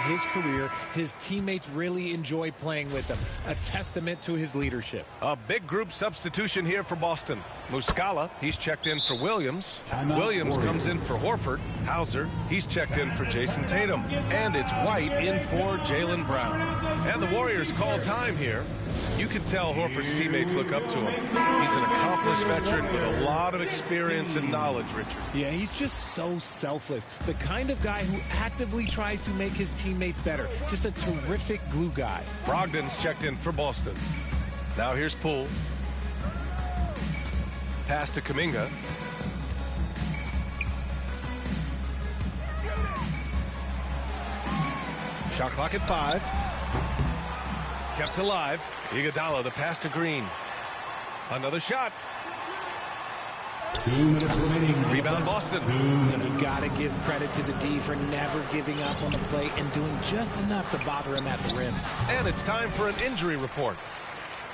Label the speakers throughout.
Speaker 1: his career. His teammates really enjoy playing with him. A testament to his leadership.
Speaker 2: A big group substitution here for Boston. Muscala, he's checked in for Williams. Williams comes in for Horford. Hauser, he's checked in for Jason Tatum. And it's White in for Jaylen Brown. And the Warriors call time here. You can tell Horford's teammates look up to him. He's an accomplished veteran with a lot of experience and knowledge, Richard.
Speaker 1: Yeah, he's just so selfless. The kind of guy who actively tries to make his teammates better. Just a terrific glue guy.
Speaker 2: Brogdon's checked in for Boston. Now here's Poole. Pass to Kuminga. Shot clock at 5. Kept alive. Iguodala, the pass to Green. Another shot.
Speaker 3: 2 minutes remaining.
Speaker 2: Rebound Boston.
Speaker 1: And you gotta give credit to the D for never giving up on the play and doing just enough to bother him at the rim.
Speaker 2: And it's time for an injury report.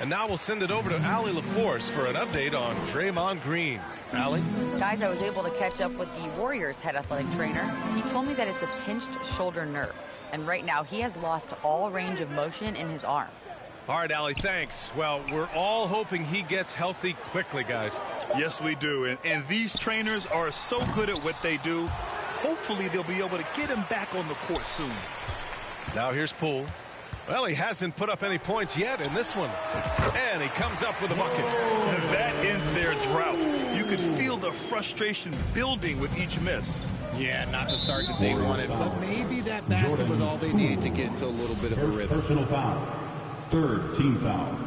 Speaker 2: And now we'll send it over to Allie LaForce for an update on Draymond Green. Allie?
Speaker 4: Guys, I was able to catch up with the Warriors head athletic trainer. He told me that it's a pinched shoulder nerve. And right now, he has lost all range of motion in his arm.
Speaker 2: All right, Allie, thanks. Well, we're all hoping he gets healthy quickly, guys.
Speaker 5: Yes, we do. And these trainers are so good at what they do. Hopefully, they'll be able to get him back on the court soon.
Speaker 2: Now here's Poole. Well, he hasn't put up any points yet in this one. And he comes up with a bucket.
Speaker 5: That ends their drought. You could feel the frustration building with each miss.
Speaker 1: Yeah, not the start that they wanted, but maybe that basket was all they needed to get into a little bit of a rhythm.
Speaker 3: Personal foul. 3rd team foul.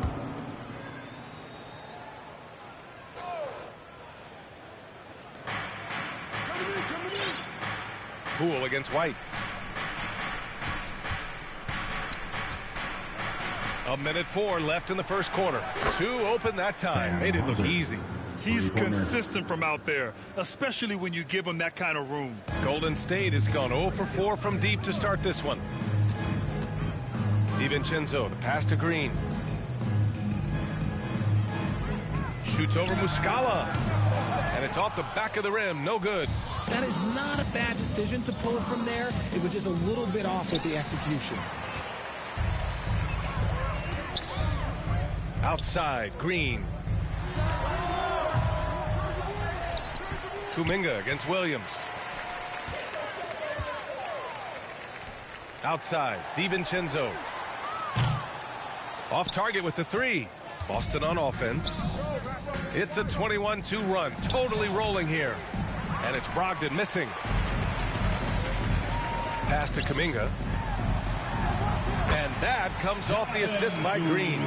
Speaker 2: Poole against White. A minute 4 left in the first quarter. 2 open that time. Made it look easy.
Speaker 5: He's consistent from out there, especially when you give him that kind of room.
Speaker 2: Golden State has gone 0 for 4 from deep to start this one. DiVincenzo, the pass to Green. Shoots over Muscala. And it's off the back of the rim. No good.
Speaker 1: That is not a bad decision to pull it from there. It was just a little bit off with the execution.
Speaker 2: Outside, Green. Kuminga against Williams. Outside, DiVincenzo. Off target with the 3. Boston on offense. It's a 21-2 run. Totally rolling here. And it's Brogdon missing. Pass to Kuminga. And that comes off the assist by Green.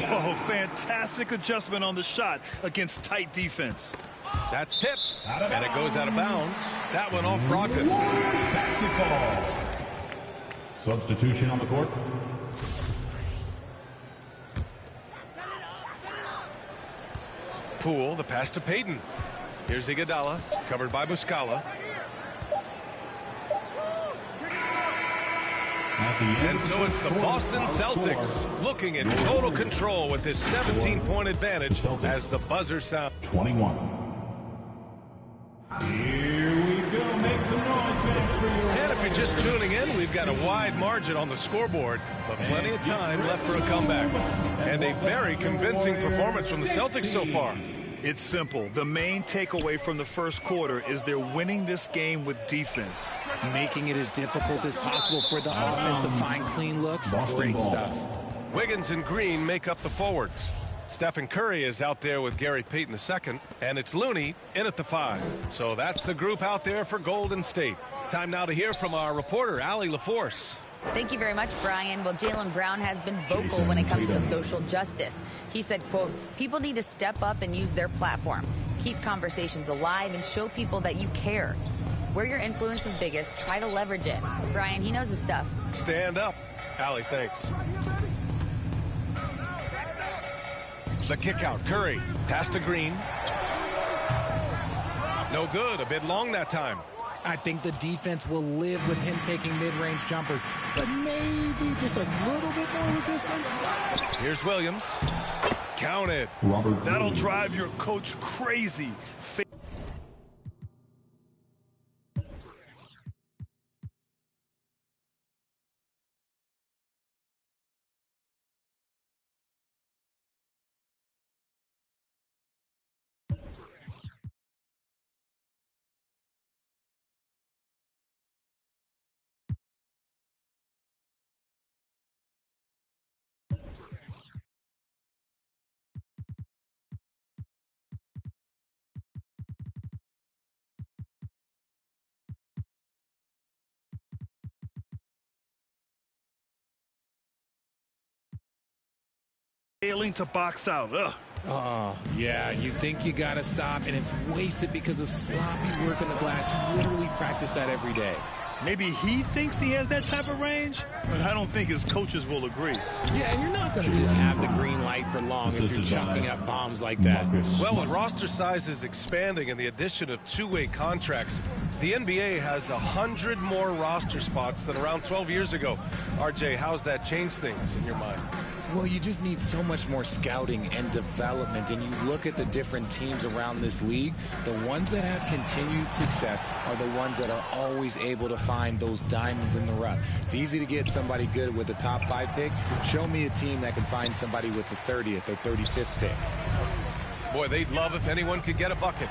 Speaker 5: Oh, fantastic adjustment on the shot against tight defense.
Speaker 2: That's tipped, and it goes out of bounds. That one off Brogdon.
Speaker 3: Basketball. Substitution on the court.
Speaker 2: Poole, the pass to Payton. Here's Iguodala, covered by Muscala. And so it's the Boston Celtics looking in total control with this 17-point advantage as the buzzer sounds.
Speaker 3: 21. Here we go. Make some noise, fans, for your...
Speaker 2: And if you're just tuning in, we've got a wide margin on the scoreboard, but plenty of time left for a comeback. And a very convincing performance from the Celtics so far.
Speaker 5: It's simple. The main takeaway from the first quarter is they're winning this game with defense.
Speaker 1: Making it as difficult as possible for the offense to find clean looks. Great stuff.
Speaker 2: Wiggins and Green make up the forwards. Stephen Curry is out there with Gary Payton II, and it's Looney in at the 5. So that's the group out there for Golden State. Time now to hear from our reporter, Allie LaForce.
Speaker 4: Thank you very much, Brian. Well, Jaylen Brown has been vocal when it comes to social justice. He said, quote, people need to step up and use their platform. Keep conversations alive and show people that you care. Where your influence is biggest, try to leverage it. Brian, he knows his stuff.
Speaker 2: Stand up. Allie, thanks. The kick out, Curry. Pass to Green. No good. A bit long that time.
Speaker 1: I think the defense will live with him taking mid-range jumpers, but maybe just a little bit more resistance.
Speaker 2: Here's Williams. Count it.
Speaker 5: That'll drive your coach crazy. Failing to box out. Ugh.
Speaker 1: Oh, yeah, you think you got to stop, and it's wasted because of sloppy work on the glass. You literally practice that every day.
Speaker 5: Maybe he thinks he has that type of range, but I don't think his coaches will agree.
Speaker 1: Yeah, and you're not going to just have the green light for long if you're chucking up bombs like that.
Speaker 2: Well, with roster size is expanding and the addition of two-way contracts, the NBA has 100 more roster spots than around 12 years ago. RJ, how's that changed things in your mind?
Speaker 1: Well, you just need so much more scouting and development, and you look at the different teams around this league, the ones that have continued success are the ones that are always able to find those diamonds in the rough. It's easy to get somebody good with a top 5 pick. Show me a team that can find somebody with the 30th or 35th pick.
Speaker 2: Boy, they'd love if anyone could get a bucket.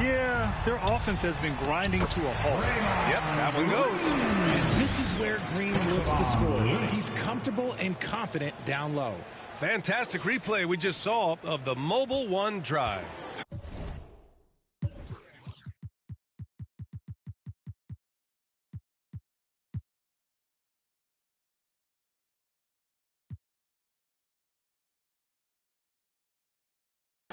Speaker 5: Yeah, their offense has been grinding to a halt.
Speaker 2: Yep, that one goes.
Speaker 1: And this is where Green looks to score. He's comfortable and confident down low.
Speaker 2: Fantastic replay we just saw of the Mobile One drive.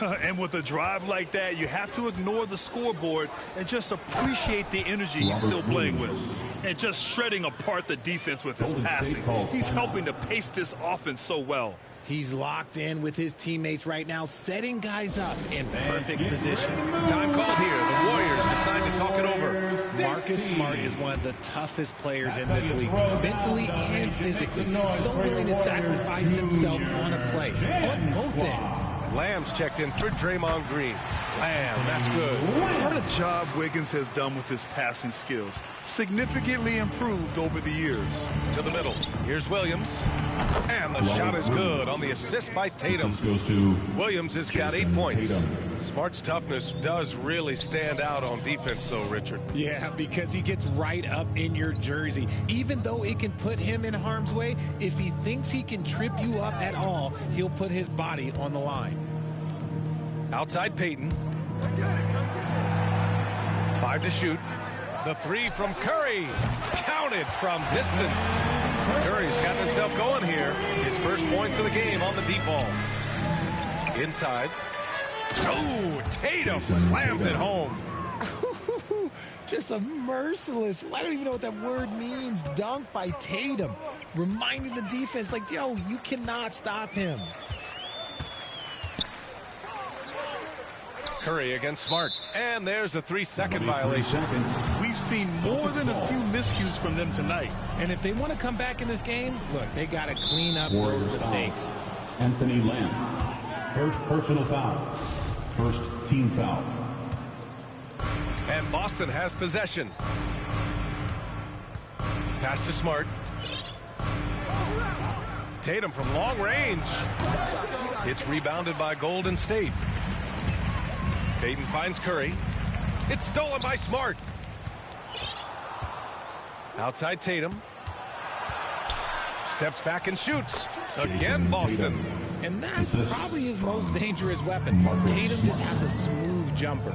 Speaker 5: And with a drive like that, you have to ignore the scoreboard and just appreciate the energy he's still playing with. And just shredding apart the defense with his passing. He's helping to pace this offense so well.
Speaker 1: He's locked in with his teammates right now, setting guys up in perfect position.
Speaker 2: Time called here. The Warriors decide to talk it over.
Speaker 1: Marcus Smart is one of the toughest players in this league, mentally and physically. So willing to sacrifice himself on a play, on both ends.
Speaker 2: Lamb's checked in for Draymond Green. Lamb, that's good.
Speaker 5: What a job Wiggins has done with his passing skills. Significantly improved over the years.
Speaker 2: To the middle. Here's Williams. And the shot is good on the assist by Tatum. Williams has got 8 points. Smart's toughness does really stand out on defense, though, Richard.
Speaker 1: Yeah, because he gets right up in your jersey. Even though it can put him in harm's way, if he thinks he can trip you up at all, he'll put his body on the line.
Speaker 2: Outside Peyton. 5 to shoot. The 3 from Curry. Counted from distance. Curry's got himself going here. His first points of the game on the deep ball. Inside. Oh, Tatum slams it home.
Speaker 1: Just a merciless, I don't even know what that word means, dunk by Tatum. Reminding the defense, like, yo, you cannot stop him.
Speaker 2: Curry against Smart. And there's a 3-second violation.
Speaker 5: We've seen more than a few miscues from them tonight.
Speaker 1: And if they want to come back in this game, look, they got to clean up those mistakes.
Speaker 3: Anthony Lamb, first personal foul, first team foul.
Speaker 2: And Boston has possession. Pass to Smart. Tatum from long range. It's rebounded by Golden State. Peyton finds Curry. It's stolen by Smart. Outside Tatum. Steps back and shoots. Again, Boston.
Speaker 1: And that's probably his most dangerous weapon. Tatum just has a smooth jumper.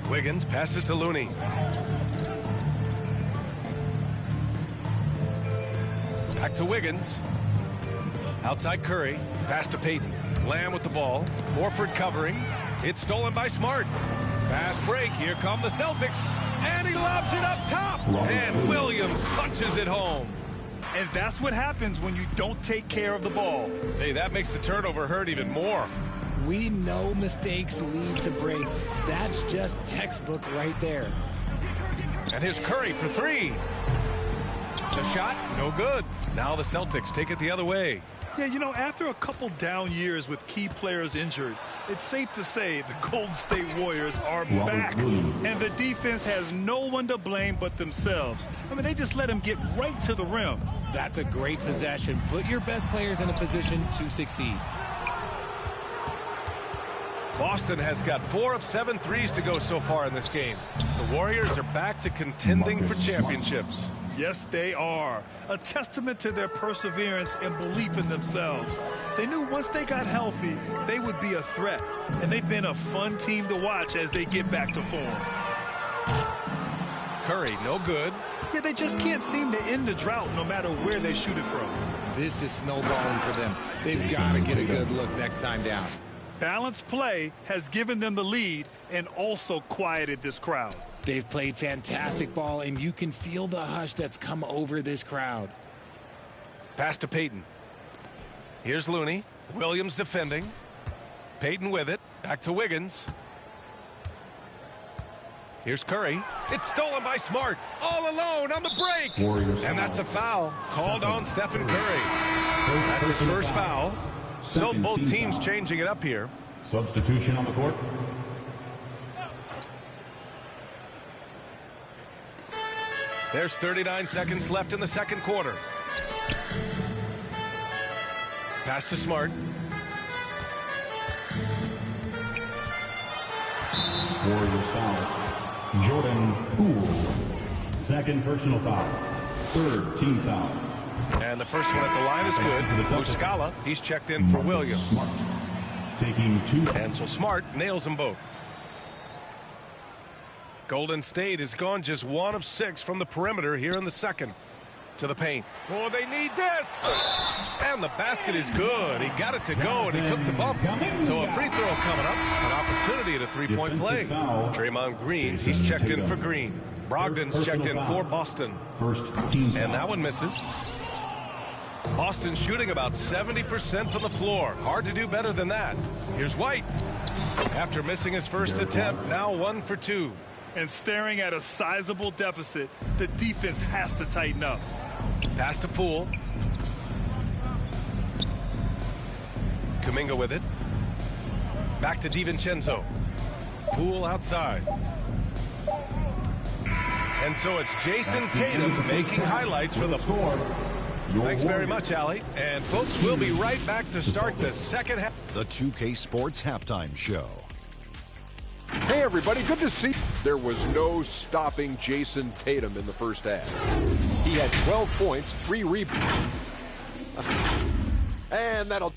Speaker 2: Wiggins passes to Looney. Back to Wiggins. Outside Curry. Pass to Peyton. Lamb with the ball. Horford covering. It's stolen by Smart. Fast break. Here come the Celtics. And he lobs it up top. And Williams punches it home.
Speaker 5: And that's what happens when you don't take care of the ball.
Speaker 2: Hey, that makes the turnover hurt even more.
Speaker 1: We know mistakes lead to breaks. That's just textbook right there.
Speaker 2: And here's Curry for 3. The shot, no good. Now the Celtics take it the other way.
Speaker 5: Yeah, you know, after a couple down years with key players injured, it's safe to say the Golden State Warriors are back. And the defense has no one to blame but themselves. I mean, they just let them get right to the rim.
Speaker 1: That's a great possession. Put your best players in a position to succeed.
Speaker 2: Boston has got 4 of 7 threes to go so far in this game. The Warriors are back to contending for championships.
Speaker 5: Yes, they are. A testament to their perseverance and belief in themselves. They knew once they got healthy, they would be a threat. And they've been a fun team to watch as they get back to form.
Speaker 2: Curry, no good.
Speaker 5: Yeah, they just can't seem to end the drought no matter where they shoot it from.
Speaker 1: This is snowballing for them. They've got to get a good look next time down.
Speaker 5: Balanced play has given them the lead and also quieted this crowd.
Speaker 1: They've played fantastic ball, and you can feel the hush that's come over this crowd.
Speaker 2: Pass to Payton. Here's Looney. Williams defending. Payton with it. Back to Wiggins. Here's Curry. It's stolen by Smart. All alone on the break.
Speaker 3: Warriors
Speaker 2: And that's a foul called on Stephen Curry. That's his first foul. So both teams changing it up here.
Speaker 3: Substitution on the court.
Speaker 2: There's 39 seconds left in the second quarter. Pass to Smart.
Speaker 3: Warriors foul. Jordan Poole. Second personal foul. Third team foul.
Speaker 2: And the first one at the line is good. Muscala, he's checked in for Williams.
Speaker 3: Smart. Taking 2.
Speaker 2: And so Smart nails them both. Golden State has gone just 1 of 6 from the perimeter here in the second. To the paint. Oh, they need this! And the basket is good. He got it to go, and he took the bump. So a free throw coming up. An opportunity at a three-point play. Draymond Green, he's checked in for Green. Brogdon's checked in for Boston.
Speaker 3: First team foul.
Speaker 2: And that one misses. Boston shooting about 70% from the floor. Hard to do better than that. Here's White. After missing his first attempt, now 1 for 2.
Speaker 5: And staring at a sizable deficit, the defense has to tighten up.
Speaker 2: Pass to Poole. Kuminga with it. Back to DiVincenzo. Poole outside. And so it's Jason Tatum making highlights for the floor. Thanks very much, Allie. And folks, we'll be right back to start the second half.
Speaker 6: The 2K Sports Halftime Show.
Speaker 7: Hey, everybody, good to see you. There was no stopping Jason Tatum in the first half. He had 12 points, 3 rebounds. And that'll...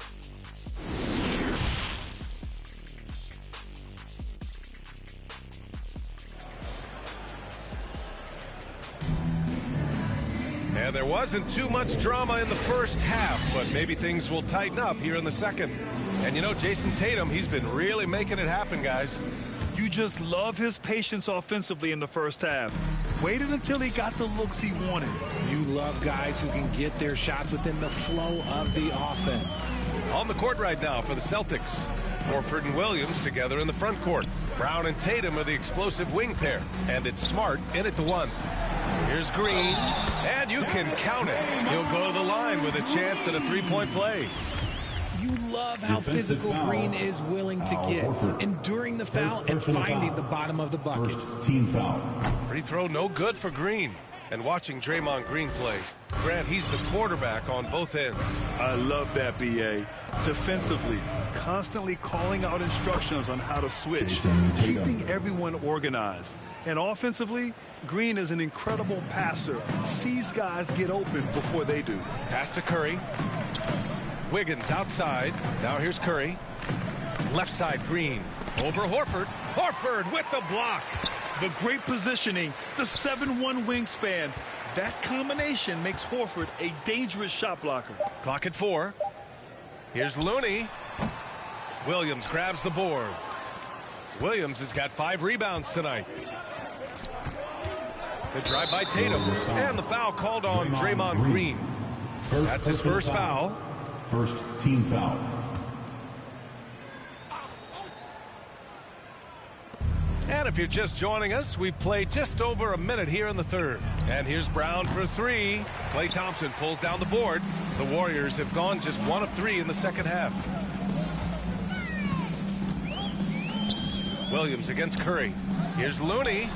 Speaker 2: And there wasn't too much drama in the first half, but maybe things will tighten up here in the second. And you know, Jason Tatum, he's been really making it happen, guys.
Speaker 5: You just love his patience offensively in the first half. Waited until he got the looks he wanted.
Speaker 1: You love guys who can get their shots within the flow of the offense.
Speaker 2: On the court right now for the Celtics. Horford and Williams together in the front court. Brown and Tatum are the explosive wing pair. And it's Smart in at the 1. Here's Green. And you can count it. He'll go to the line with a chance at a three-point play.
Speaker 1: You love how physical Green is willing to get, enduring the foul and finding the bottom of the bucket.
Speaker 3: First team foul.
Speaker 2: Free throw no good for Green. And watching Draymond Green play, Grant, he's the quarterback on both ends.
Speaker 5: I love that, B.A. Defensively, constantly calling out instructions on how to switch, keeping everyone organized. And offensively, Green is an incredible passer, sees guys get open before they do.
Speaker 2: Pass to Curry. Wiggins outside. Now here's Curry. Left side, Green. Over Horford. Horford with the block.
Speaker 5: The great positioning, the 7'1" wingspan. That combination makes Horford a dangerous shot blocker.
Speaker 2: Clock at 4. Here's Looney. Williams grabs the board. Williams has got 5 rebounds tonight. The drive by Tatum. And the foul called on Draymond Green. That's his first foul.
Speaker 3: First team foul.
Speaker 2: And if you're just joining us, we've played just over a minute here in the third. And here's Brown for 3. Klay Thompson pulls down the board. The Warriors have gone just 1 of 3 in the second half. Williams against Curry. Here's Looney.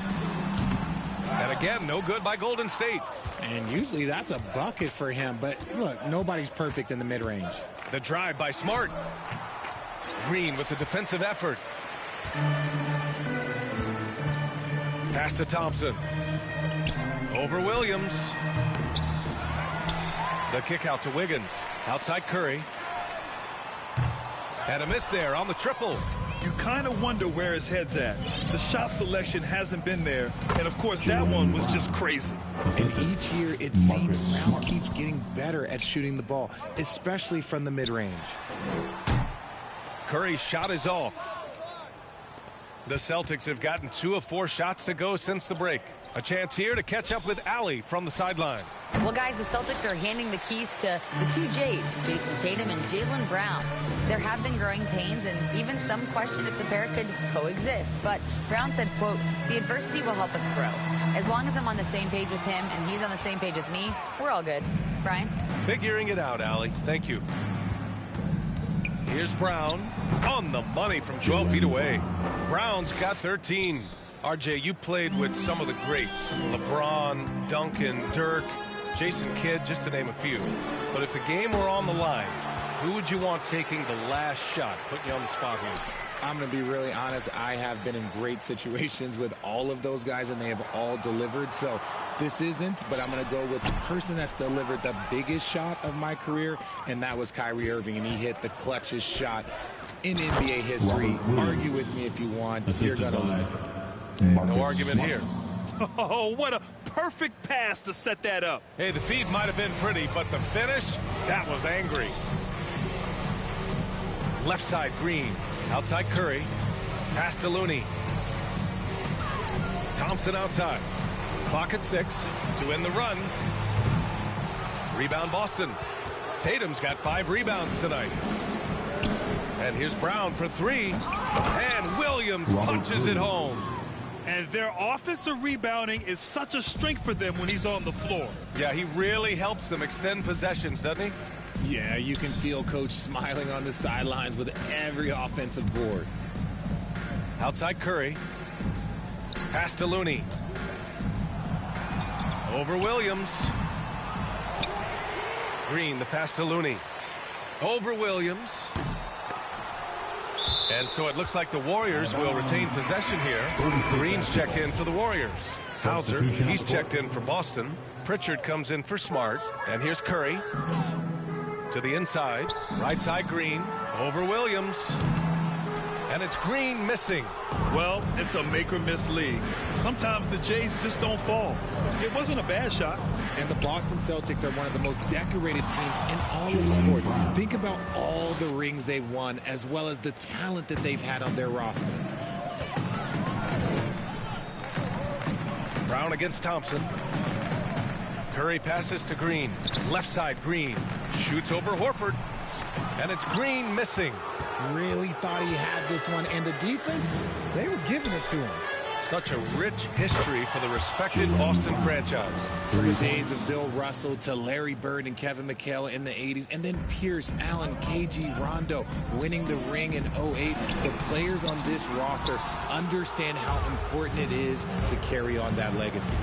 Speaker 2: And again, no good by Golden State.
Speaker 1: And usually that's a bucket for him, but look, nobody's perfect in the mid-range.
Speaker 2: The drive by Smart. Green with the defensive effort. Pass to Thompson. Over Williams. The kick out to Wiggins. Outside Curry. And a miss there on the triple.
Speaker 5: you kind of wonder where his head's at. The shot selection hasn't been there, and of course that one was just crazy.
Speaker 1: And each year it seems Brown keeps getting better at shooting the ball, especially from the mid-range.
Speaker 2: Curry's shot is off. The Celtics have gotten 2 of 4 shots to go since the break. A chance here to catch up with Allie from the sideline.
Speaker 4: Well, guys, the Celtics are handing the keys to the 2 J's, Jason Tatum and Jaylen Brown. There have been growing pains, and even some question if the pair could coexist. But Brown said, quote, "The adversity will help us grow. As long as I'm on the same page with him and he's on the same page with me, we're all good." Brian?
Speaker 2: Figuring it out, Allie. Thank you. Here's Brown on the money from 12 feet away. Brown's got 13. RJ, you played with some of the greats. LeBron, Duncan, Dirk, Jason Kidd, just to name a few. But if the game were on the line, who would you want taking the last shot? Putting you on the spot here.
Speaker 1: I'm going to be really honest. I have been in great situations with all of those guys, and they have all delivered. So this isn't, but I'm going to go with the person that's delivered the biggest shot of my career, and that was Kyrie Irving, and he hit the clutchest shot in NBA history. Argue with me if you want. You're going to lose it.
Speaker 2: No argument here.
Speaker 5: Oh, what a perfect pass to set that up.
Speaker 2: Hey, the feed might have been pretty, but the finish, that was angry. Left side, Green. Outside, Curry. Pass to Looney. Thompson outside. Clock at 6 to end the run. Rebound, Boston. Tatum's got 5 rebounds tonight. And here's Brown for 3. And Williams punches it home.
Speaker 5: And their offensive rebounding is such a strength for them when he's on the floor.
Speaker 2: Yeah, he really helps them extend possessions, doesn't he?
Speaker 1: Yeah, you can feel Coach smiling on the sidelines with every offensive board.
Speaker 2: Outside Curry. Pass to Looney. Over Williams. Green, the pass to Looney. Over Williams. And so it looks like the Warriors will retain possession here. Green's checked in for the Warriors. Hauser, he's checked in for Boston. Pritchard comes in for Smart. And here's Curry. To the inside. Right side, Green. Over Williams. And it's Green missing.
Speaker 5: Well, it's a make-or-miss league. Sometimes the Jays just don't fall. It wasn't a bad shot.
Speaker 1: And the Boston Celtics are one of the most decorated teams in all of sports. Think about all the rings they've won, as well as the talent that they've had on their roster.
Speaker 2: Brown against Thompson. Curry passes to Green. Left side, Green. Shoots over Horford. And it's Green missing.
Speaker 1: Really thought he had this one, and the defense, they were giving it to him.
Speaker 2: Such a rich history for the respected Boston franchise.
Speaker 1: From the days of Bill Russell to Larry Bird and Kevin McHale in the 80s, and then Pierce, Allen, KG, Rondo winning the ring in 08. The players on this roster understand how important it is to carry on that legacy.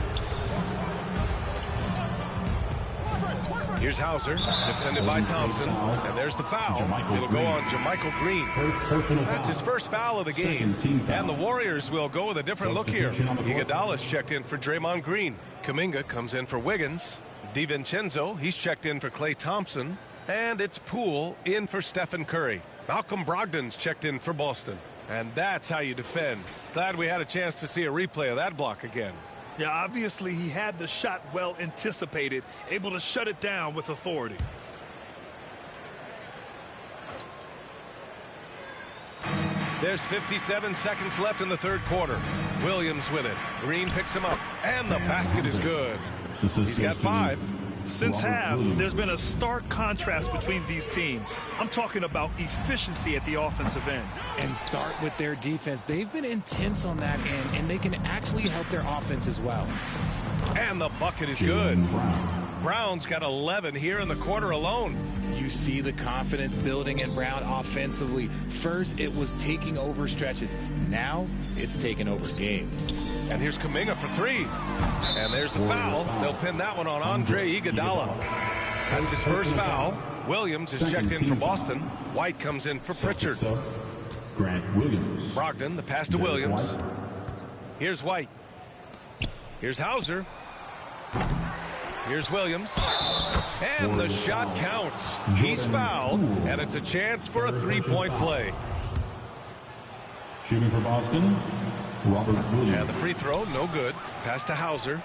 Speaker 2: Here's Hauser, defended by Thompson, and there's the foul. It'll go on JaMychal Green. That's his first foul of the game, and the Warriors will go with a different look here. Iguodala's checked in for Draymond Green. Kuminga comes in for Wiggins. DiVincenzo, he's checked in for Klay Thompson, and it's Poole in for Stephen Curry. Malcolm Brogdon's checked in for Boston, and that's how you defend. Glad we had a chance to see a replay of that block again.
Speaker 5: Yeah, obviously he had the shot well anticipated, able to shut it down with authority.
Speaker 2: There's 57 seconds left in the third quarter. Williams with it. Green picks him up, and the basket is good. He's got 5.
Speaker 5: Since half, there's been a stark contrast between these teams. I'm talking about efficiency at the offensive end.
Speaker 1: And start with their defense. They've been intense on that end, and they can actually help their offense as well.
Speaker 2: And the bucket is good. Brown's got 11 here in the quarter alone.
Speaker 1: You see the confidence building in Brown offensively. First, it was taking over stretches. Now, it's taking over games.
Speaker 2: And here's Kuminga for 3. And there's the foul. They'll pin that one on Andre Iguodala. That's his first foul. Williams is checked in for Boston. White comes in for Pritchard.
Speaker 3: Grant Williams.
Speaker 2: Brogdon, the pass to Williams. Here's White. Here's Hauser. Here's Williams. And the shot counts. He's fouled, and it's a chance for a 3-point play.
Speaker 3: Shooting for Boston, Robert Williams.
Speaker 2: And the free throw, no good. Pass to Hauser.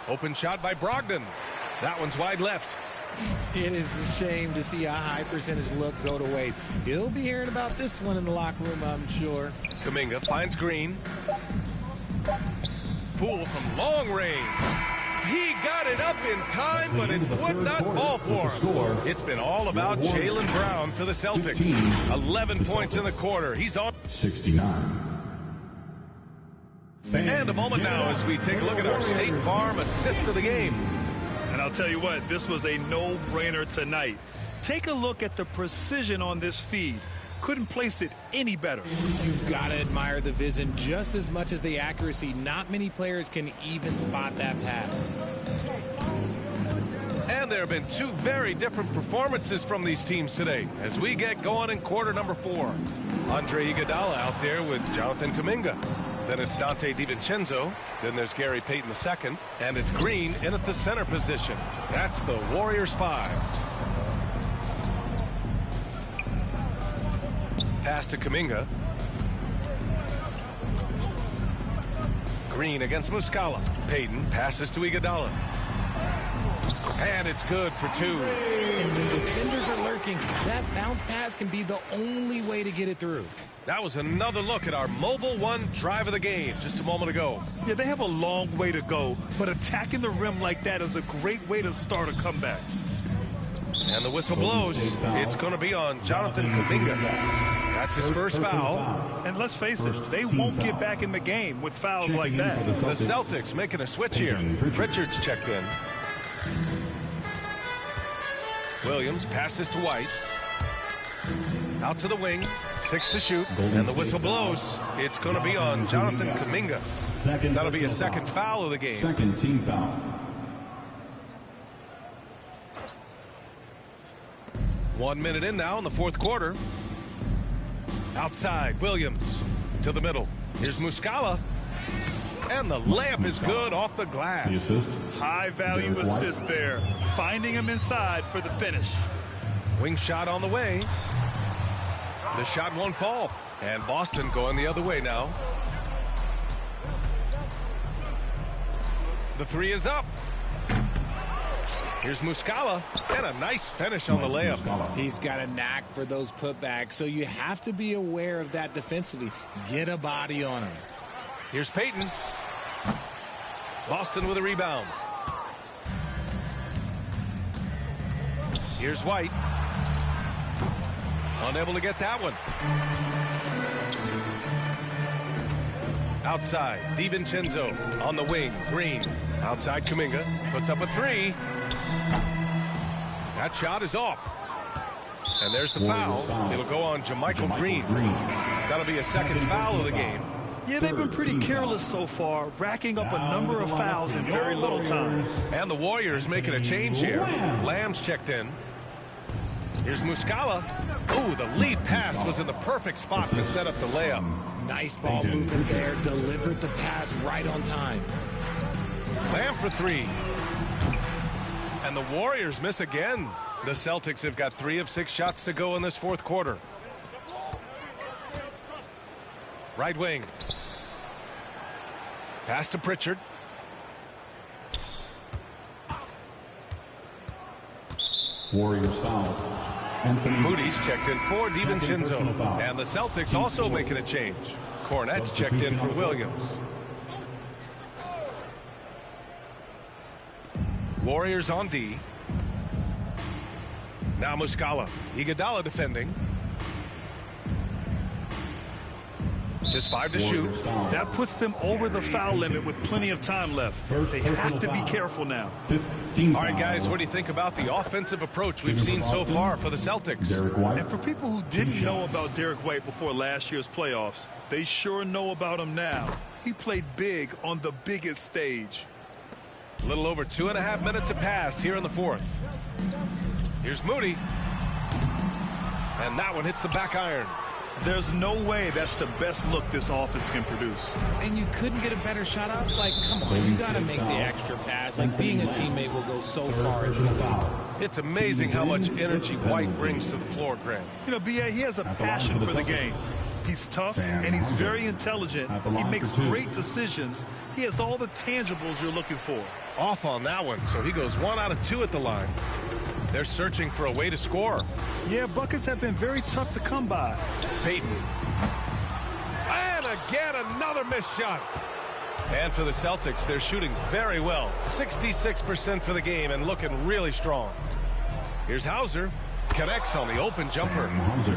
Speaker 2: Open shot by Brogdon. That one's wide left.
Speaker 1: It is a shame to see a high percentage look go to waste. He'll be hearing about this one in the locker room, I'm sure.
Speaker 2: Kuminga finds Green. Poole from long range. He got it up in time, but it would not fall for him. It's been all about Jaylen Brown for the Celtics. 11 points in the quarter. He's on
Speaker 3: 69.
Speaker 2: And a moment now as we take a look at our State Farm assist of the game.
Speaker 5: And I'll tell you what, this was a no-brainer tonight. Take a look at the precision on this feed. Couldn't place it any better.
Speaker 1: You've got to admire the vision just as much as the accuracy. Not many players can even spot that pass.
Speaker 2: And there have been two very different performances from these teams today as we get going in quarter number 4. Andre Iguodala out there with Jonathan Kuminga. Then it's Dante DiVincenzo. Then there's Gary Payton II. And it's Green in at the center position. That's the Warriors 5. Pass to Kuminga. Green against Muscala. Payton passes to Iguodala. And it's good for 2.
Speaker 1: And when defenders are lurking, that bounce pass can be the only way to get it through.
Speaker 2: That was another look at our Mobile One drive of the game just a moment ago.
Speaker 5: Yeah, they have a long way to go, but attacking the rim like that is a great way to start a comeback.
Speaker 2: And the whistle blows. It's going to be on Jonathan Kuminga. That's his first foul.
Speaker 5: And let's face it, they won't get back in the game with fouls like that.
Speaker 2: The Celtics making a switch here. Richards checked in. Williams passes to White. Out to the wing. 6 to shoot. And the whistle blows. It's going to be on Jonathan Kuminga. That'll be a second foul of the game.
Speaker 3: Second team foul.
Speaker 2: One minute in now in the fourth quarter. Outside, Williams to the middle. Here's Muscala. And the layup is good off the glass.
Speaker 3: The assist.
Speaker 5: High value assist there. Finding him inside for the finish.
Speaker 2: Wing shot on the way. The shot won't fall. And Boston going the other way now. The 3 is up. Here's Muscala, and a nice finish on the layup.
Speaker 1: He's got a knack for those putbacks, so you have to be aware of that defensively. Get a body on him.
Speaker 2: Here's Payton. Boston with a rebound. Here's White. Unable to get that one. Outside, DiVincenzo on the wing. Green. Outside, Kuminga puts up a 3. That shot is off. And there's the foul. It'll go on Jermichael Green. That'll be a second foul of the game.
Speaker 5: Yeah, they've been pretty careless so far, racking up a number of fouls in very little time.
Speaker 2: And the Warriors making a change here. Lamb's checked in. Here's Muscala. Ooh, the lead pass was in the perfect spot to set up the layup.
Speaker 1: Nice ball movement there. Delivered the pass right on time.
Speaker 2: Lamb for 3. And the Warriors miss again. The Celtics have got 3 of 6 shots to go in this fourth quarter. Right wing. Pass to Pritchard.
Speaker 3: Warriors foul.
Speaker 2: Moody's checked in for DiVincenzo. And the Celtics also making a change. Cornette's checked in for Williams. Warriors on D. Now Muscala. Iguodala defending. Just 5 to shoot.
Speaker 5: That puts them over the foul limit with plenty of time left. They have to be careful now.
Speaker 2: All right, guys, what do you think about the offensive approach we've seen so far for the Celtics?
Speaker 5: And for people who didn't know about Derek White before last year's playoffs, they sure know about him now. He played big on the biggest stage.
Speaker 2: A little over 2.5 minutes have passed here in the fourth. Here's Moody. And that one hits the back iron.
Speaker 5: There's no way that's the best look this offense can produce.
Speaker 1: And you couldn't get a better shot off? Like, come on, you got to make the extra pass. Like, being a teammate will go so far in this league.
Speaker 2: It's amazing how much energy White brings to the floor, Grant.
Speaker 5: You know, B.A., he has a passion for the game. He's tough and he's very intelligent. He makes great decisions. He has all the tangibles you're looking for.
Speaker 2: Off on that one, so he goes 1 out of 2 at the line. They're searching for a way to score.
Speaker 5: Yeah, buckets have been very tough to come by.
Speaker 2: Payton. And again, another missed shot. And for the Celtics, they're shooting very well. 66% for the game and looking really strong. Here's Hauser. Connects on the open jumper.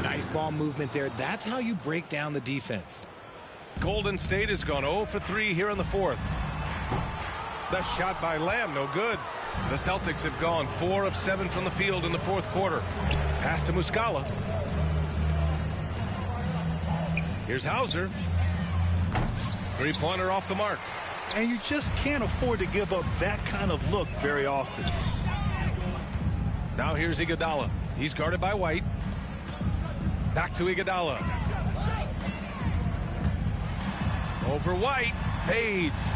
Speaker 1: Nice ball movement there. That's how you break down the defense.
Speaker 2: Golden State has gone 0 for 3 here in the 4th. The shot by Lamb, no good. The Celtics have gone 4 of 7 from the field in the 4th quarter. Pass to Muscala. Here's Hauser. Three-pointer off the mark.
Speaker 5: And you just can't afford to give up that kind of look very often.
Speaker 2: Now here's Iguodala. He's guarded by White. Back to Iguodala. Over White. Fades.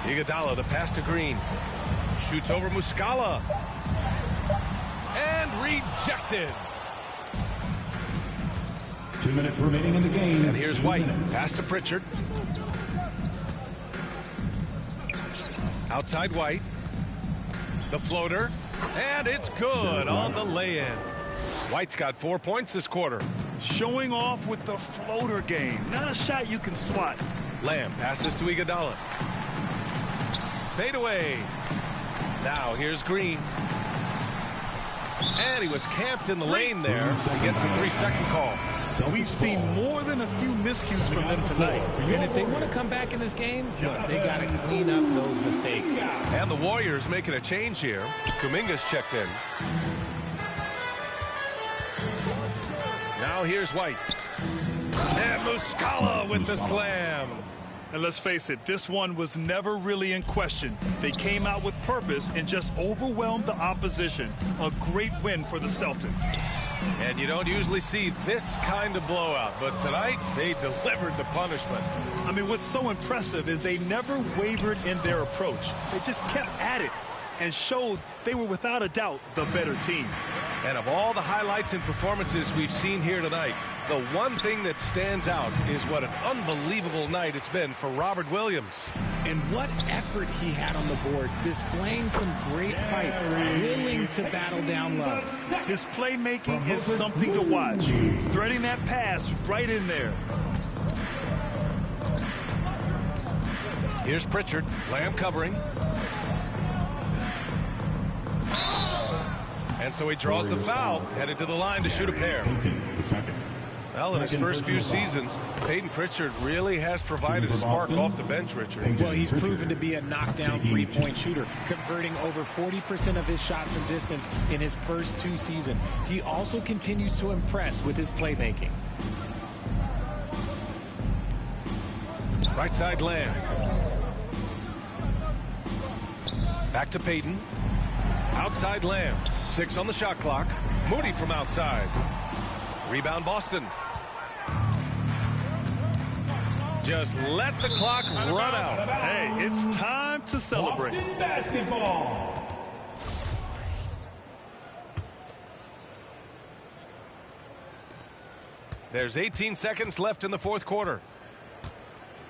Speaker 2: Iguodala, the pass to Green. Shoots over Muscala. And rejected.
Speaker 3: 2 minutes remaining in the game.
Speaker 2: And here's White. Pass to Pritchard. Outside White. The floater. And it's good on the lay-in. White's got 4 points this quarter.
Speaker 5: Showing off with the floater game. Not a shot you can swat.
Speaker 2: Lamb passes to Iguodala. Fade away. Now here's Green. And he was camped in the lane there. He gets a 3-second call.
Speaker 5: So we've seen more than a few miscues from them tonight.
Speaker 1: And if they want to come back in this game, look, they got to clean up those mistakes.
Speaker 2: And the Warriors making a change here. Kuminga's checked in. Now here's White. And Muscala with the slam.
Speaker 5: And let's face it, this one was never really in question. They came out with purpose and just overwhelmed the opposition. A great win for the Celtics.
Speaker 2: And you don't usually see this kind of blowout, but tonight they delivered the punishment.
Speaker 5: I mean, what's so impressive is they never wavered in their approach. They just kept at it and showed they were without a doubt the better team.
Speaker 2: And of all the highlights and performances we've seen here tonight, the one thing that stands out is what an unbelievable night it's been for Robert Williams.
Speaker 1: And what effort he had on the boards, displaying some great fight, willing to battle down low.
Speaker 5: His playmaking is something to watch. Threading that pass right in there.
Speaker 2: Here's Pritchard. Lamb covering. And so he draws the foul, headed to the line to shoot a pair. Well, in his first few seasons, Peyton Pritchard really has provided a spark off the bench, Richard.
Speaker 1: Well, he's proven to be a knockdown three-point shooter, converting over 40% of his shots from distance in his first 2 seasons. He also continues to impress with his playmaking.
Speaker 2: Right side Lamb. Back to Peyton. Outside Lamb. 6 on the shot clock. Moody from outside. Rebound Boston. Just let the clock run out.
Speaker 5: Hey, it's time to celebrate.
Speaker 3: Boston basketball.
Speaker 2: There's 18 seconds left in the 4th quarter.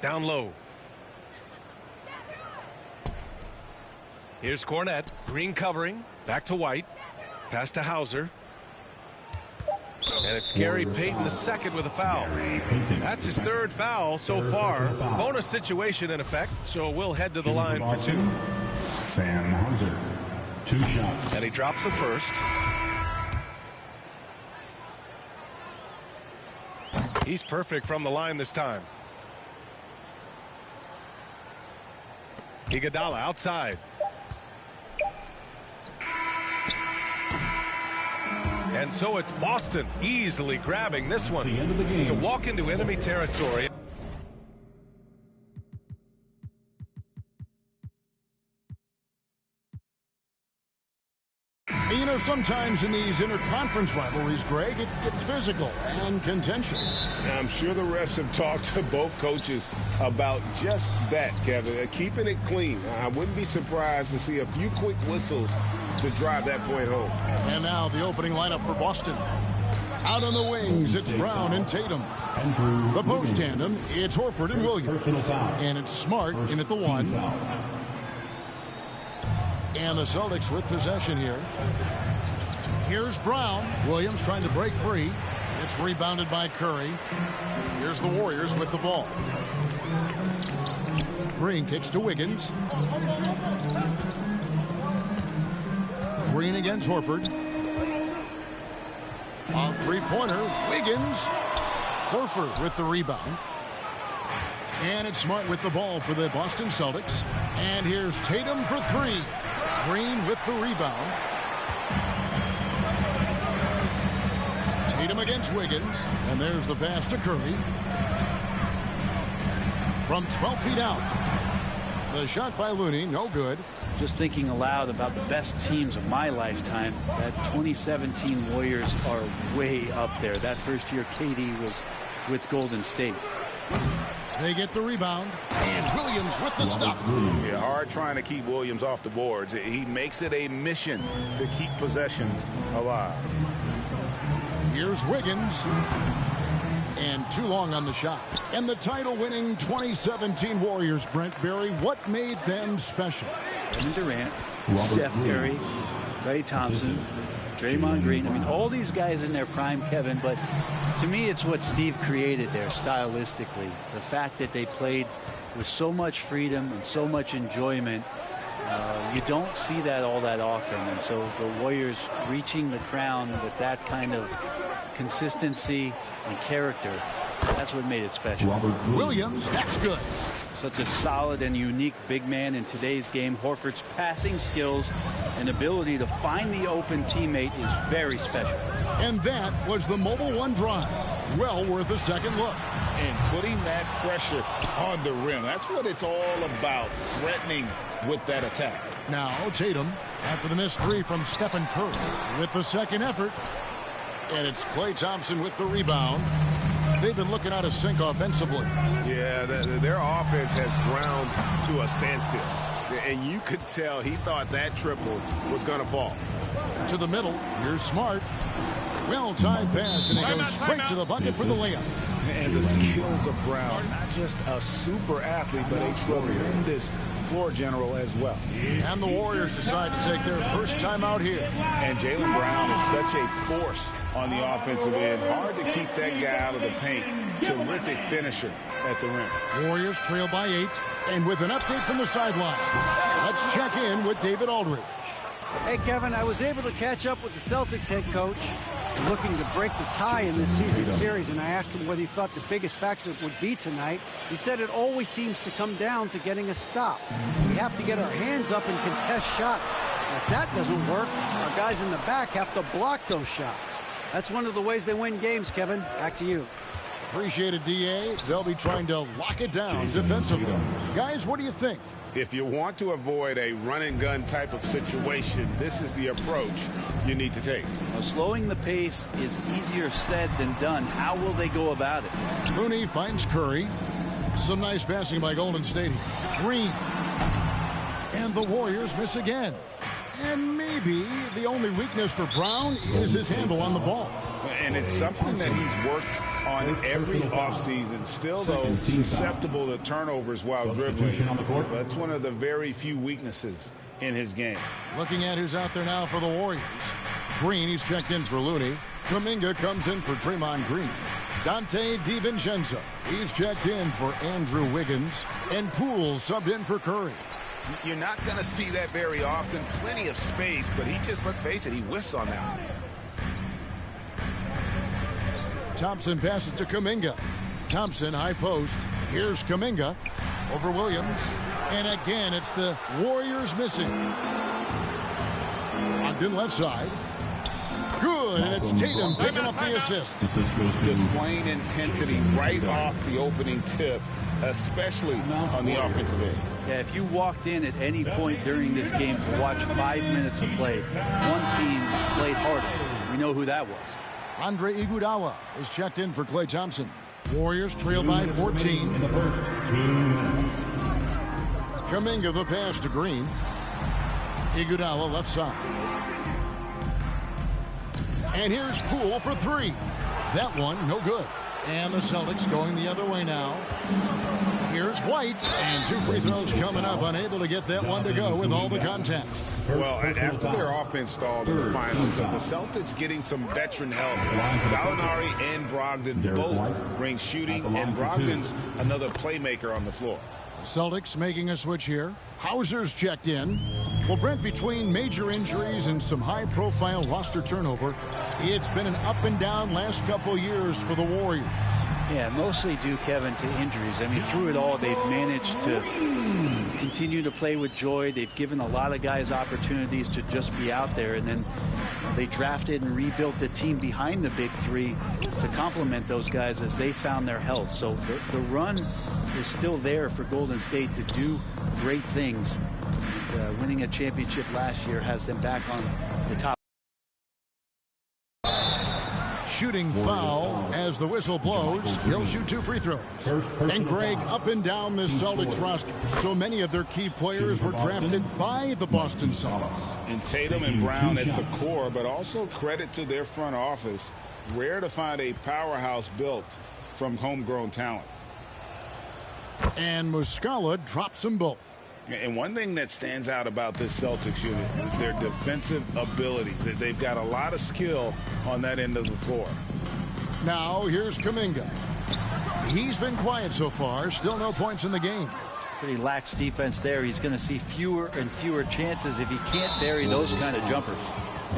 Speaker 2: Down low. Here's Cornette. Green covering. Back to White. Pass to Hauser. And it's Gary Payton II with a foul. That's his 3rd foul so far. Bonus situation in effect, so we'll head to the line for 2.
Speaker 3: Sam Hauser, 2 shots.
Speaker 2: And he drops the first. He's perfect from the line this time. Iguodala outside. And so it's Boston easily grabbing this one to walk into enemy territory.
Speaker 8: You know, sometimes in these interconference rivalries, Greg, it gets physical and contentious.
Speaker 9: I'm sure the refs have talked to both coaches about just that, Kevin. Keeping it clean. I wouldn't be surprised to see a few quick whistles to drive that point home.
Speaker 8: And now the opening lineup for Boston. Out on the wings, it's Brown and Tatum. The post tandem, it's Horford and Williams. And it's Smart in at the 1. And the Celtics with possession here. Here's Brown. Williams trying to break free. It's rebounded by Curry. Here's the Warriors with the ball. Green kicks to Wiggins. Green against Horford. A three-pointer. Wiggins. Horford with the rebound. And it's Smart with the ball for the Boston Celtics. And here's Tatum for 3. Green with the rebound. Tatum against Wiggins. And there's the pass to Curry. From 12 feet out. The shot by Looney, no good.
Speaker 10: Just thinking aloud about the best teams of my lifetime, that 2017 Warriors are way up there. That first year KD was with Golden State.
Speaker 8: They get the rebound, and Williams with the stuff.
Speaker 9: Yeah, hard trying to keep Williams off the boards. He makes it a mission to keep possessions alive.
Speaker 8: Here's Wiggins. And too long on the shot. And the title-winning 2017 Warriors, Brent Barry, what made them special?
Speaker 10: Kevin Durant, Steph Curry, Klay Thompson, Draymond Green. I mean, all these guys in their prime, Kevin, but to me, it's what Steve created there stylistically. The fact that they played with so much freedom and so much enjoyment. You don't see that all that often. And so the Warriors reaching the crown with that kind of consistency and character, that's what made it special.
Speaker 8: Williams, that's good.
Speaker 10: Such a solid and unique big man in today's game. Horford's passing skills and ability to find the open teammate is very special.
Speaker 8: And that was the Mobile One drive. Well worth a second look.
Speaker 9: And putting that pressure on the rim. That's what it's all about, threatening with that attack.
Speaker 8: Now Tatum, after the missed 3 from Stephen Curry, with the second effort. And it's Klay Thompson with the rebound. They've been looking out of sync offensively.
Speaker 9: Yeah, their offense has ground to a standstill. And you could tell he thought that triple was going to fall.
Speaker 8: To the middle, here's Smart. Well-timed pass, and he goes straight to the bucket for the layup.
Speaker 9: And the skills of Brown, not just a super athlete, but a tremendous floor general as well.
Speaker 8: And the Warriors decide to take their first time out here.
Speaker 9: And Jaylen Brown is such a force on the offensive end. Hard to keep that guy out of the paint. Terrific finisher at the rim.
Speaker 8: Warriors trail by 8. And with an update from the sideline, let's check in with David Aldridge.
Speaker 11: Hey, Kevin, I was able to catch up with the Celtics head coach looking to break the tie in this season series, and I asked him what he thought the biggest factor would be tonight. He said it always seems to come down to getting a stop. We have to get our hands up and contest shots. If that doesn't work, our guys in the back have to block those shots. That's one of the ways they win games, Kevin. Back to you.
Speaker 8: Appreciate it, D.A. They'll be trying to lock it down defensively. Guys, what do you think?
Speaker 9: If you want to avoid a run-and-gun type of situation, this is the approach you need to take.
Speaker 10: Well, slowing the pace is easier said than done. How will they go about it?
Speaker 8: Looney finds Curry. Some nice passing by Golden State. Green. And the Warriors miss again. And maybe the only weakness for Brown is his handle on the ball.
Speaker 9: And it's something that he's worked on every offseason. Still, though, susceptible to turnovers while dribbling. That's one of the very few weaknesses in his game.
Speaker 8: Looking at who's out there now for the Warriors. Green, he's checked in for Looney. Kuminga comes in for Draymond Green. Dante DiVincenzo, he's checked in for Andrew Wiggins. And Poole subbed in for Curry.
Speaker 9: You're not going to see that very often. Plenty of space, but he just, let's face it, he whiffs on that.
Speaker 8: Thompson passes to Kuminga. Thompson, high post. Here's Kuminga over Williams. And again, it's the Warriors missing. Ogden left side. Good, and it's Tatum picking up the assist.
Speaker 9: Displaying intensity right off the opening tip, especially on the offensive end.
Speaker 10: Yeah, if you walked in at any point during this game to watch 5 minutes of play, one team played harder. We know who that was.
Speaker 8: Andre Iguodala is checked in for Klay Thompson. Warriors trail by 14.
Speaker 3: In the first 2 minutes.
Speaker 8: Kuminga the pass to Green. Iguodala left side. And here's Poole for three. That one, no good. And the Celtics going the other way now. Here's White, and 2 free throws coming up, unable to get that one to go with all the contact.
Speaker 9: Well, after their offense stalled in the finals, the Celtics getting some veteran help. Gallinari and Brogdon both bring shooting, and Brogdon's another playmaker on the floor.
Speaker 8: Celtics making a switch here. Hauser's checked in. Well, Brent, between major injuries and some high-profile roster turnover, it's been an up and down last couple years for the Warriors.
Speaker 10: Yeah, mostly due, Kevin, to injuries. I mean, through it all, they've managed to continue to play with joy. They've given a lot of guys opportunities to just be out there, and then they drafted and rebuilt the team behind the big three to complement those guys as they found their health. So the run is still there for Golden State to do great things. Winning a championship last year has them back on the top.
Speaker 8: Shooting foul as the whistle blows. He'll shoot 2 free throws. And Greg, up and down this Celtics roster, so many of their key players were drafted by the Boston Celtics.
Speaker 9: And Tatum and Brown at the core, but also credit to their front office. Rare to find a powerhouse built from homegrown talent.
Speaker 8: And Muscala drops them both.
Speaker 9: And one thing that stands out about this Celtics unit is their defensive abilities. They've got a lot of skill on that end of the floor.
Speaker 8: Now here's Kuminga. He's been quiet so far. Still no points in the game.
Speaker 10: Pretty lax defense there. He's going to see fewer and fewer chances if he can't bury those kind of jumpers.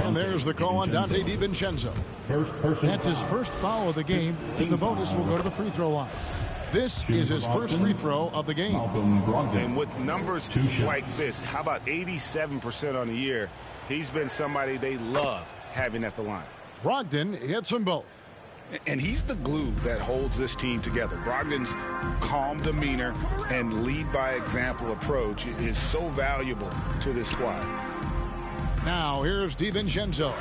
Speaker 8: And there's the call on Dante DiVincenzo. That's his first foul of the game, and the bonus will go to the free throw line. This is his first free throw of the game.
Speaker 9: And with numbers like this, how about 87% on the year? He's been somebody they love having at the line.
Speaker 8: Brogdon hits them both.
Speaker 9: And he's the glue that holds this team together. Brogdon's calm demeanor and lead by example approach is so valuable to this squad.
Speaker 8: Now here's DiVincenzo.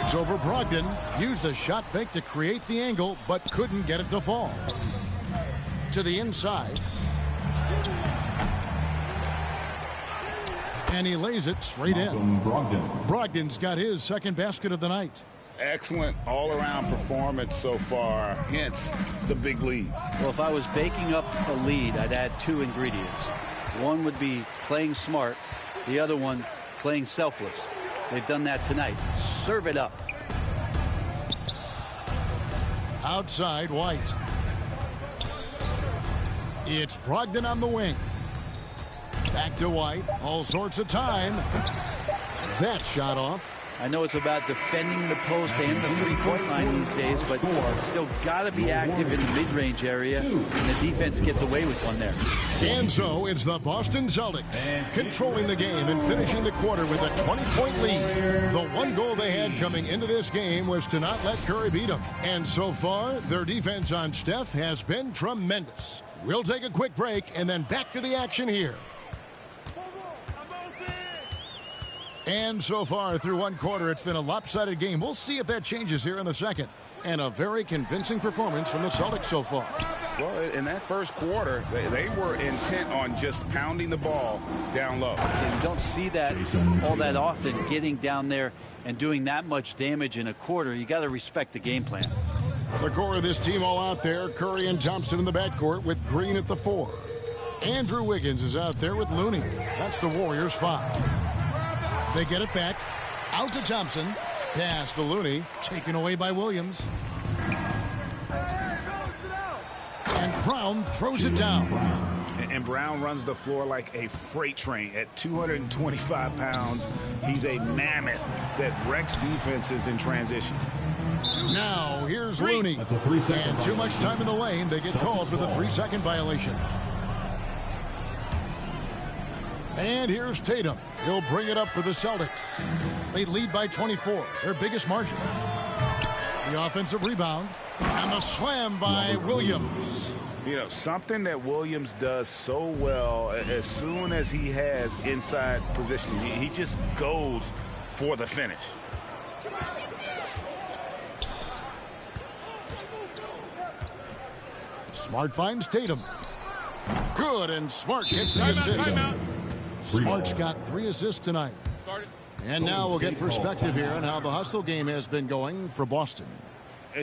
Speaker 8: It's over Brogdon. Used the shot fake to create the angle, but couldn't get it to fall. To the inside. And he lays it straight in. Brogdon's got his second basket of the night.
Speaker 9: Excellent all-around performance so far, hence the big lead.
Speaker 10: Well, if I was baking up a lead, I'd add 2 ingredients. One would be playing smart, the other one playing selfless. They've done that tonight. Serve it up.
Speaker 8: Outside, White. It's Brogdon on the wing. Back to White. All sorts of time. That shot off.
Speaker 10: I know it's about defending the post and the three-point line these days, but still got to be active in the mid-range area, and the defense gets away with one there.
Speaker 8: And so it's the Boston Celtics controlling the game and finishing the quarter with a 20-point lead. The one goal they had coming into this game was to not let Curry beat them. And so far, their defense on Steph has been tremendous. We'll take a quick break and then back to the action here. And so far through one quarter, it's been a lopsided game. We'll see if that changes here in the second. And a very convincing performance from the Celtics so far.
Speaker 9: Well, in that first quarter, they were intent on just pounding the ball down low.
Speaker 10: And you don't see that all that often, getting down there and doing that much damage in a quarter. You got to respect the game plan.
Speaker 8: The core of this team all out there. Curry and Thompson in the backcourt with Green at the 4. Andrew Wiggins is out there with Looney. That's the Warriors' 5. They get it back. Out to Thompson. Pass to Looney. Taken away by Williams. And Brown throws it down.
Speaker 9: And Brown runs the floor like a freight train. At 225 pounds, he's a mammoth that wrecks defenses in transition.
Speaker 8: Now, here's Looney. And too much time in the lane. They get called for the 3-second violation. And here's Tatum. He'll bring it up for the Celtics. They lead by 24, their biggest margin. The offensive rebound. And the slam by Williams.
Speaker 9: You know, something that Williams does so well, as soon as he has inside position, he just goes for the finish.
Speaker 8: Smart finds Tatum. Good, and Smart gets the assist. Smart's got 3 assists tonight. And now we'll get perspective here on how the hustle game has been going for Boston.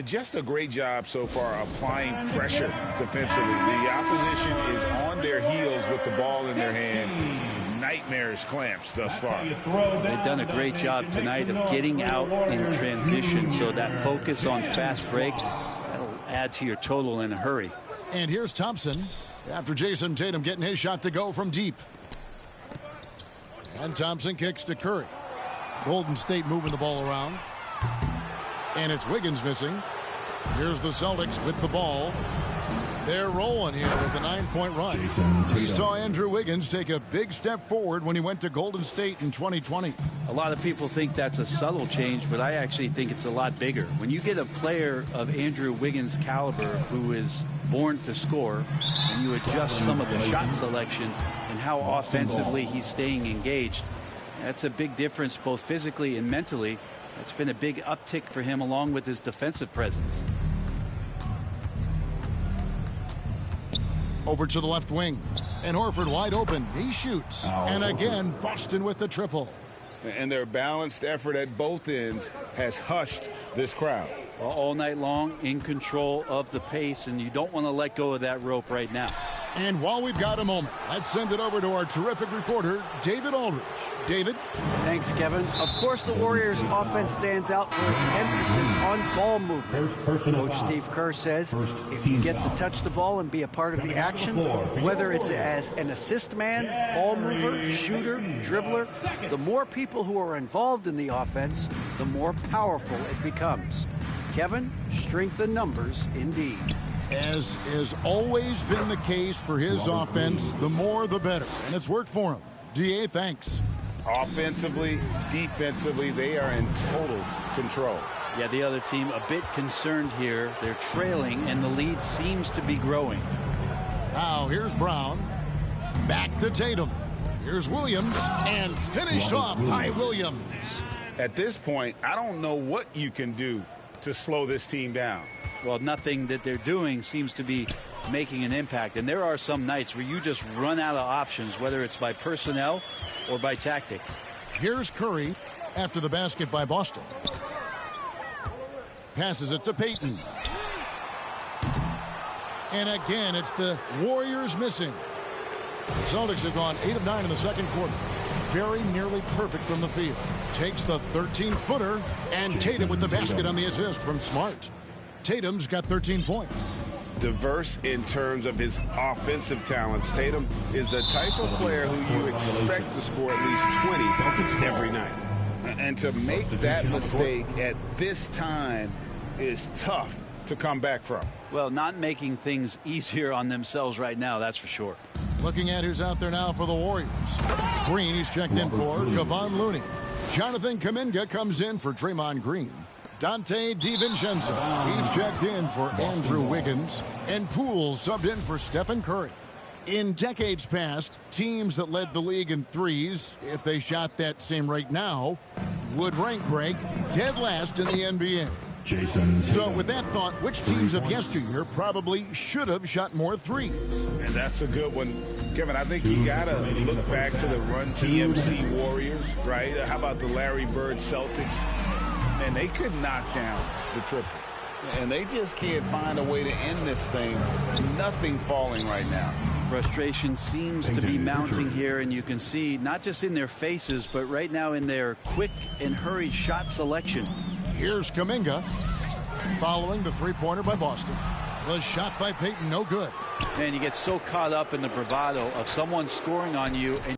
Speaker 9: Just a great job so far applying pressure defensively. The opposition is on their heels with the ball in their hand. Nightmarish clamps thus far.
Speaker 10: They've done a great job tonight of getting out in transition, so that focus on fast break, that'll add to your total in a hurry.
Speaker 8: And here's Thompson after Jason Tatum getting his shot to go from deep. And Thompson kicks to Curry. Golden State moving the ball around. And it's Wiggins missing. Here's the Celtics with the ball. They're rolling here with a 9-point run. We saw Andrew Wiggins take a big step forward when he went to Golden State in 2020.
Speaker 10: A lot of people think that's a subtle change, but I actually think it's a lot bigger. When you get a player of Andrew Wiggins' caliber who is born to score, and you adjust some of the shot selection and how offensively he's staying engaged, that's a big difference both physically and mentally. It's been a big uptick for him along with his defensive presence.
Speaker 8: Over to the left wing. And Horford wide open. He shoots. And again, Boston with the triple.
Speaker 9: And their balanced effort at both ends has hushed this crowd.
Speaker 10: Well, all night long, in control of the pace, and you don't want to let go of that rope right now.
Speaker 8: And while we've got a moment, let's send it over to our terrific reporter, David Aldridge. David?
Speaker 11: Thanks, Kevin. Of course, the Warriors' offense stands out for its emphasis on ball movement. Coach Steve Kerr says if you get to touch the ball and be a part of the action, whether it's as an assist man, ball mover, shooter, dribbler, the more people who are involved in the offense, the more powerful it becomes. Kevin, strength in numbers indeed.
Speaker 8: As has always been the case for his offense, the more the better. And it's worked for him. DA, thanks.
Speaker 9: Offensively, defensively, they are in total control.
Speaker 10: Yeah, the other team a bit concerned here. They're trailing, and the lead seems to be growing.
Speaker 8: Now, here's Brown. Back to Tatum. Here's Williams, and finished off by Williams.
Speaker 9: At this point, I don't know what you can do to slow this team down.
Speaker 10: Well, nothing that they're doing seems to be making an impact. And there are some nights where you just run out of options, whether it's by personnel or by tactic.
Speaker 8: Here's Curry after the basket by Boston. Passes it to Payton. And again, it's the Warriors missing. The Celtics have gone 8 of 9 in the second quarter. Very nearly perfect from the field. Takes the 13-footer, and Tatum with the basket on the assist from Smart. Tatum's got 13 points.
Speaker 9: Diverse in terms of his offensive talents. Tatum is the type of player who you expect to score at least 20 every night. And to make that mistake at this time is tough to come back from.
Speaker 10: Well, not making things easier on themselves right now, that's for sure.
Speaker 8: Looking at who's out there now for the Warriors. Green, he's checked in for Kevon Looney. Jonathan Kuminga comes in for Draymond Green. Dante DiVincenzo, he's checked in for Andrew Wiggins. And Poole subbed in for Stephen Curry. In decades past, teams that led the league in threes, if they shot that same rate now, would rank break dead last in the NBA. So with that thought, which teams of yesteryear probably should have shot more threes?
Speaker 9: And that's a good one. Kevin, I think you got to look back to the Run TMC Warriors, right? How about the Larry Bird Celtics? And they could knock down the triple. And they just can't find a way to end this thing. Nothing falling right now.
Speaker 10: Frustration seems to be mounting here, and you can see not just in their faces, but right now in their quick and hurried shot selection.
Speaker 8: Here's Kuminga following the three-pointer by Boston. The shot by Payton, no good.
Speaker 10: Man, you get so caught up in the bravado of someone scoring on you. And